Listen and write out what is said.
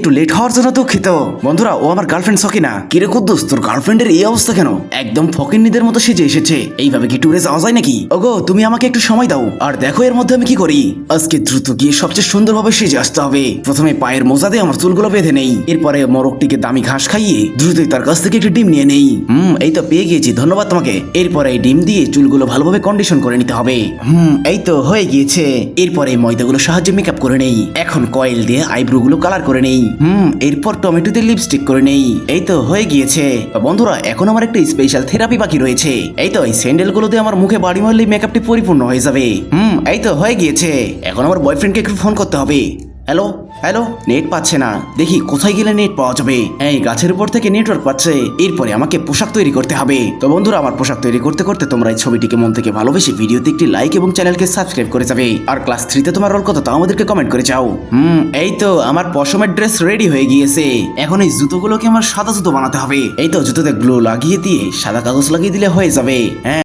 একটু লেট হওয়ার জন্য দুঃখিত। বন্ধুরা, ও আমার গার্লফ্রেন্ড সকিনা। কিরে কুদ্দুস, তোর গার্লফ্রেন্ডের এই অবস্থা কেন? একদম ফকিন্নিদের মতো সেজে এসেছে। এইভাবে কি ট্যুরে যাওয়া যায় নাকি? ওগো, তুমি আমাকে একটু সময় দাও, আর দেখো এর মধ্যে আমি কি করি। আজকে দ্রুত গিয়ে সবচেয়ে সুন্দরভাবে সেজে আসতে হবে। প্রথমে পায়ের মোজা দিয়ে আমার চুলগুলো বেঁধে নেই, এরপরে মোরগটিকে দামি ঘাস খাইয়ে দ্রুতই তার কাছ থেকে একটি ডিম নিয়ে নেই। এই তো পেয়ে গিয়েছি, ধন্যবাদ তোমাকে। এরপরে এই ডিম দিয়ে চুলগুলো ভালোভাবে কন্ডিশন করে নিতে হবে। এই তো হয়ে গিয়েছে। এরপরে এই ময়দাগুলো সাহায্যে মেকআপ করে নেই। এখন কয়েল দিয়ে আইব্রো গুলো কালার করে নেই। এরপর টমেটো দিয়ে লিপস্টিক করে নেই। এই তো হয়ে গিয়েছে। বন্ধুরা, এখন আমার একটা স্পেশাল থেরাপি বাকি রয়েছে। এই তো এই স্যান্ডেল গুলো দিয়ে আমার মুখে বাড়ি মারলেই মেকআপটি পরিপূর্ণ হয়ে যাবে। এই তো হয়ে গিয়েছে। এখন আমার বয়ফ্রেন্ডকে একটু ফোন করতে হবে। হ্যালো হ্যালো, নেট পাচ্ছে না। দেখি কোথায় গেলে নেট পাওয়া যাবে। এই গাছের উপর থেকে নেটওয়ার্ক পাচ্ছে। এরপরে আমাকে পোশাক তৈরি করতে হবে। তো বন্ধুরা, আমার পোশাক তৈরি করতে করতে তোমরা এই ছবিটিকে মন থেকে ভালোবেসে ভিডিওতে একটি লাইক এবং চ্যানেলকে সাবস্ক্রাইব করে যাবে। আর ক্লাস 3 তে তোমার রোল কত তাও আমাদেরকে কমেন্ট করে যাও। এই তো আমার পশমের ড্রেস রেডি হয়ে গিয়েছে। এখন এই জুতোগুলোকে আমার সাদা জুতো বানাতে হবে। এই তো জুতোতে গ্লু লাগিয়ে দিয়ে সাদা কাগজ লাগিয়ে দিলে হয়ে যাবে। হ্যাঁ।